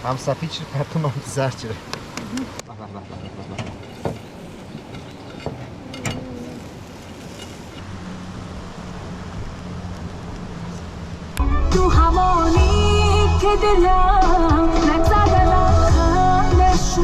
هم سفید شد پرتون هم زرد شد. تو همانی که دلم نگذر لبخندش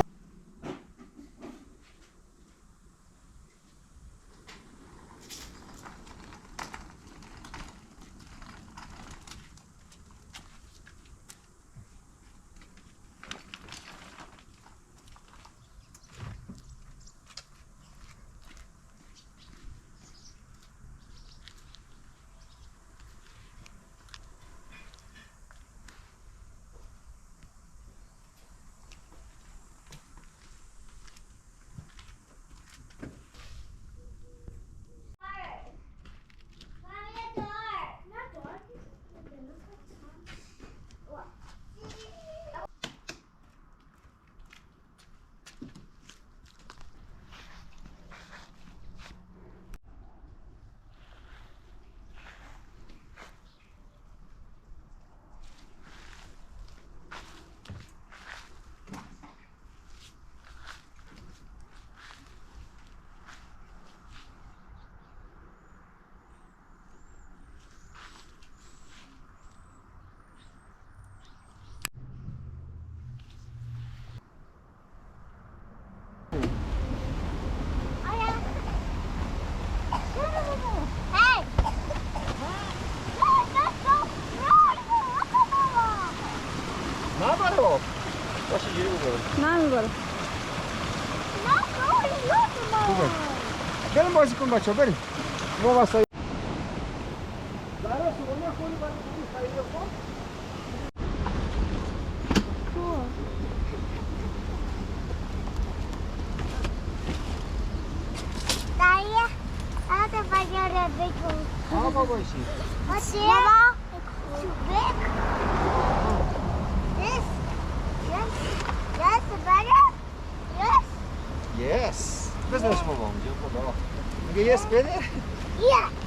بریم بازی کن بچه ها بریم ما وسایل زهرا شما نخوری برای خیلی خوب دایه آده بگره بگو آقا باشی باشی بابا big yes yes yes better yes yes بزنش بابا اونجا بابا میگه yes بده yeah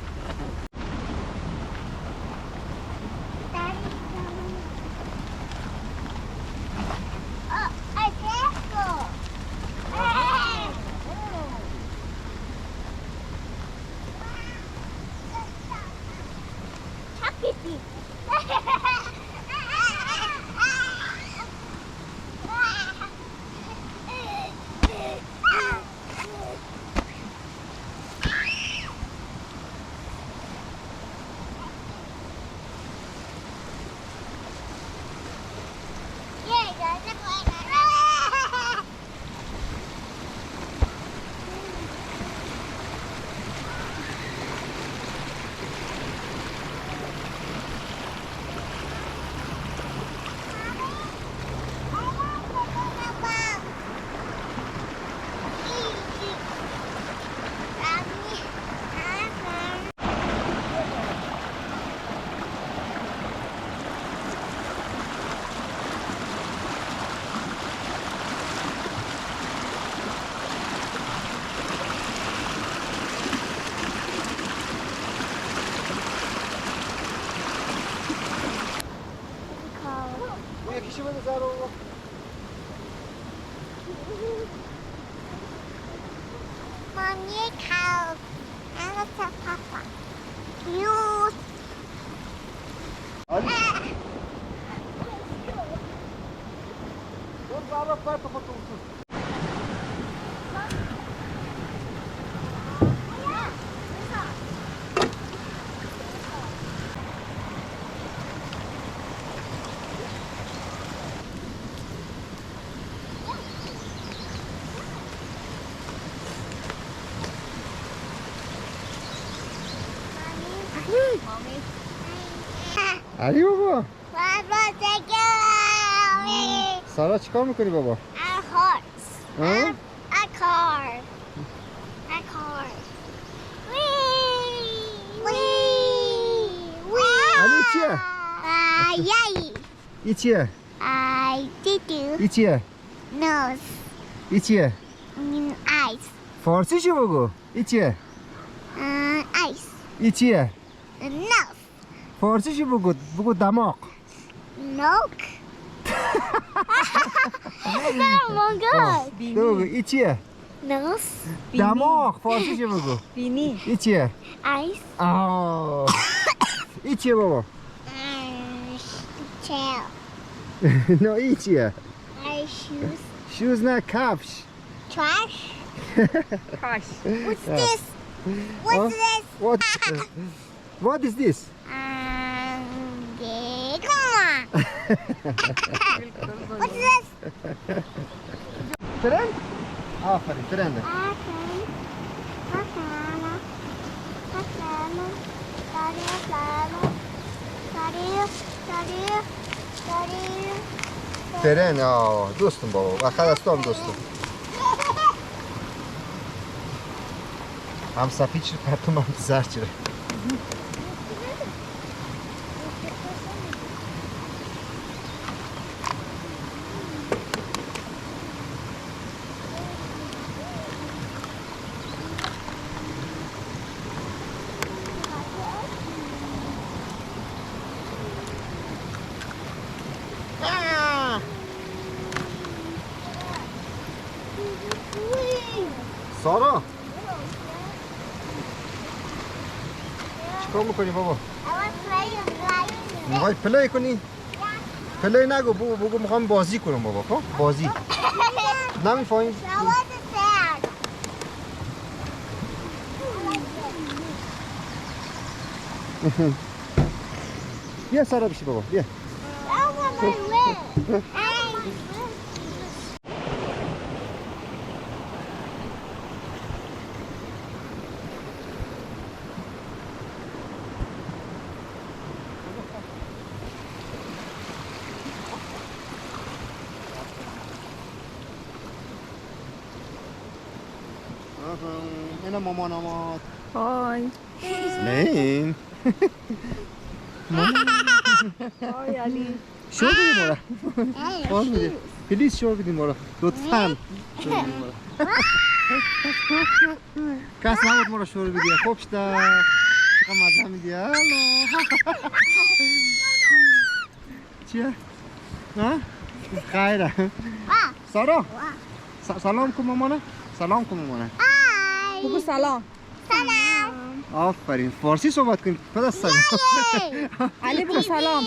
یکیشو بده زهرا بابا Mommy cow and it's a papa. You Ali dur zahra pay kapatılsın علی بابا Baba take it. سارا چیکار میکنی بابا A horse. ها A car. A car. Wee. Wee. Wee. علی چیه Yay. این چیه I did you. این چیه Nose. این چیه In eyes. فارسی چی بگو این چیه Eyes. این چیه Nose. فارسی چی بگو بگو دماغ Milk. 뭔가 بگو ای چیه؟ ناس دماغ فارسی چه بگو؟ بینی ای چیه؟ آیس آه ای چیه بابا؟ چل نه ای چیه؟ آی شوز شوز نه کفش trash کاش what's this what's this What is this? come on what's this ترند؟ آفرین ترنده ترند آه دوستم بابا بخیر از تو هم دوستم هم سفید شد پرتم هم زرد شده سارا چیکار میکنی بابا؟ میخوای پلی کنی؟ پلی نگو بگو میخوام بازی کنم بابا خب؟ بازی نمیفهمی؟ بیا سارا بشی بابا بیا اینه مامانم های نه های علی شور بدیم مورا خواهد میده پلیز شور بدیم مورا لطفاً شور بدیم مورا کس نبود مورا شور بدیم خوب شده چقدر مزه میدی چیه؟ ها؟ خیره سارا سلام کن مامانه سلام کن مامانه بگو سلام آفرین فارسی صحبت کن پدر سلام علی بگو سلام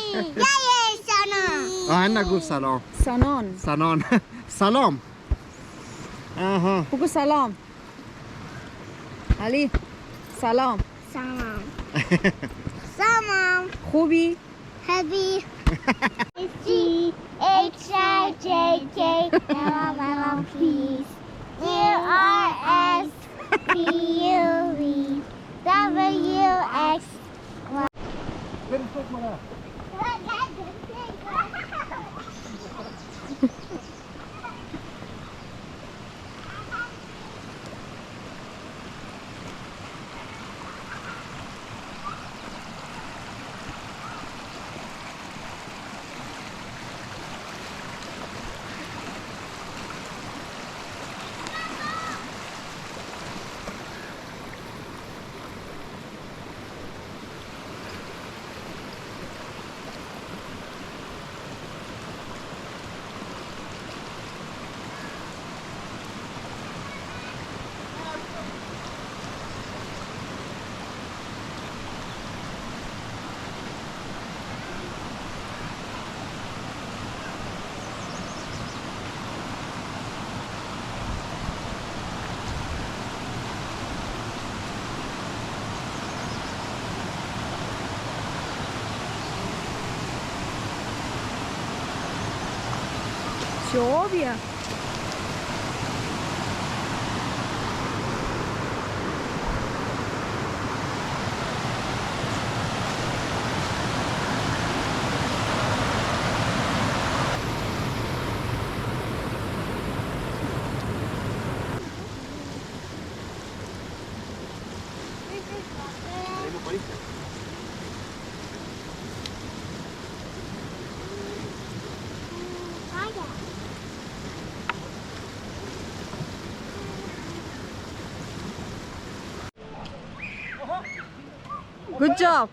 آه نگو سلام سنان سنان سلام آها بگو سلام علی سلام Salam. خوبی؟ Heavy. G H I J K L M N please. R S T U V W X. چه آبیه؟ Good job.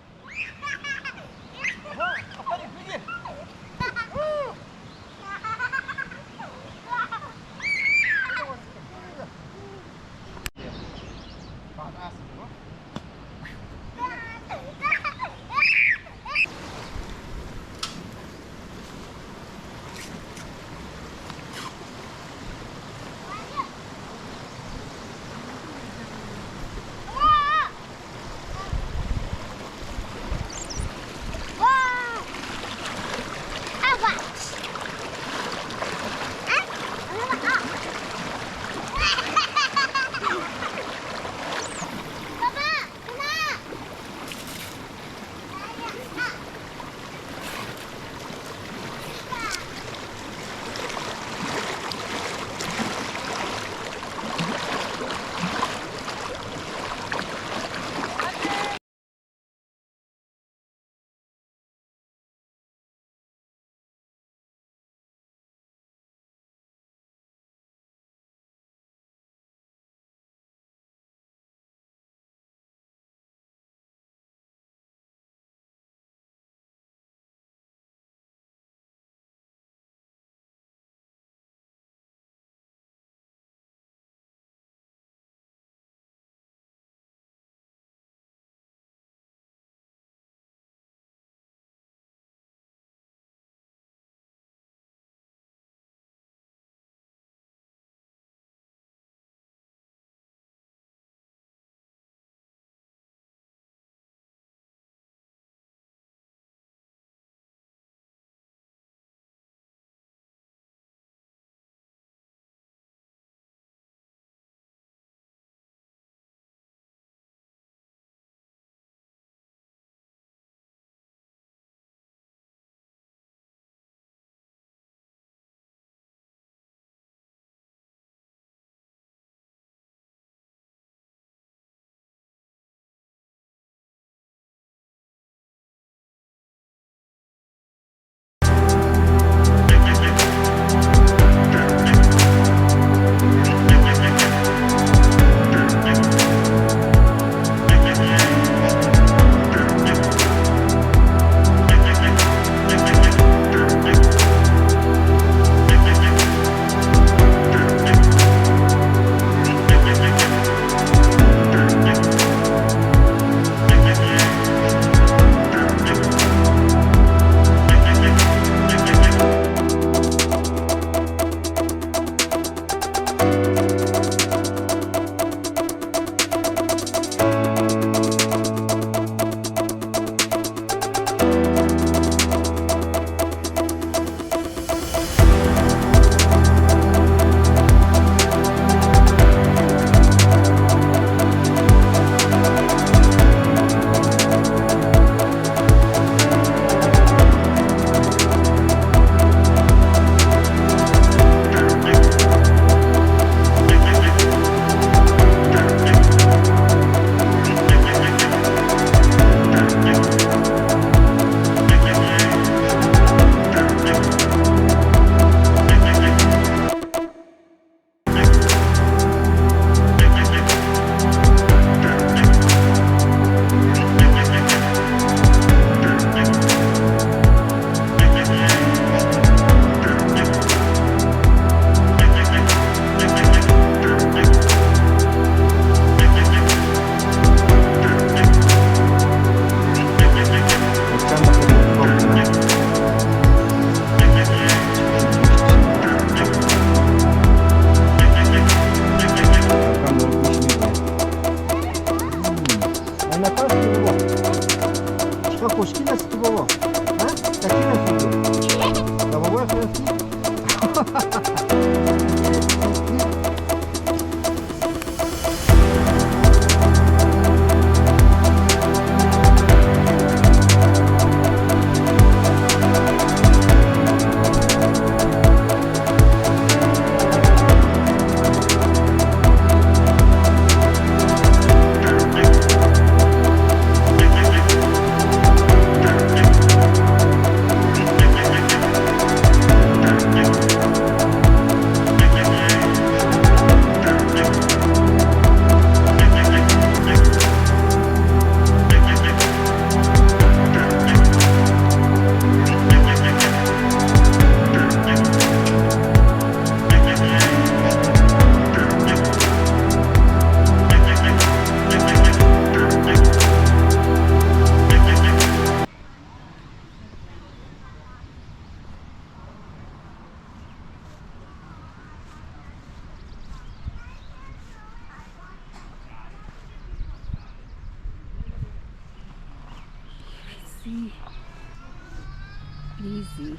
Easy.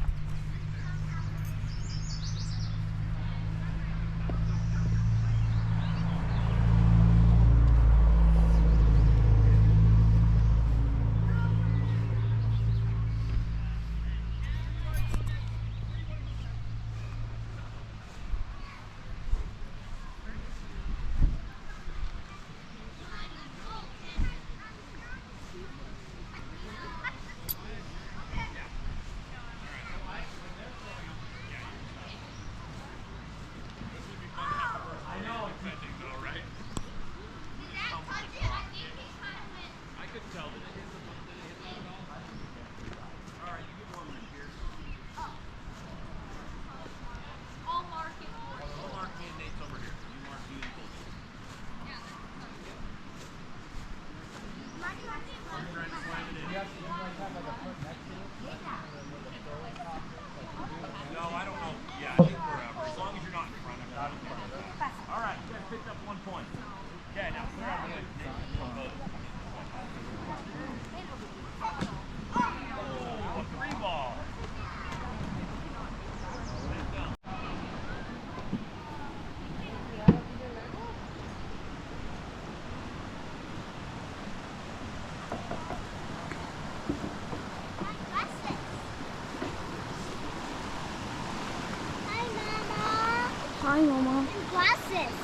Hi, Mama. And glasses.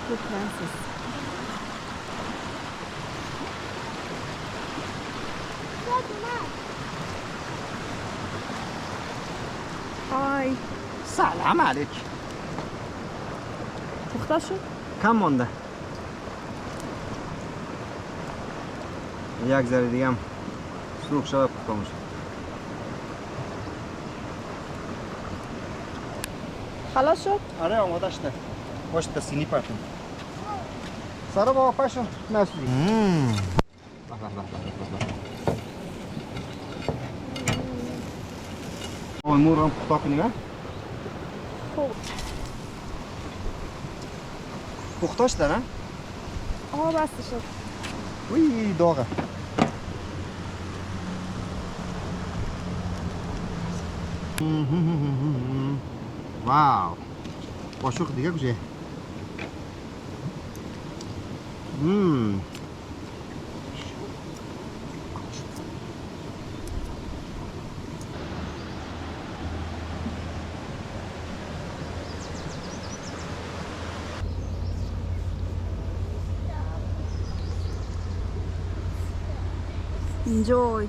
Good glasses. Look, Mom. Hi. سلام علیک. پخته شد؟ کم مونده. یک ذره دیگه هم سرخ شده پخته میشه. خلاص شد؟ آره آماده شده. باش تا سینی پرتیم. سارا بابا پاشو نسلی. اون مور هم پخته کنی نه؟ خوب. پخته شده نه؟ آها بسته شد. وی داغه. واو. قاشق دیگه کجه؟ Enjoy.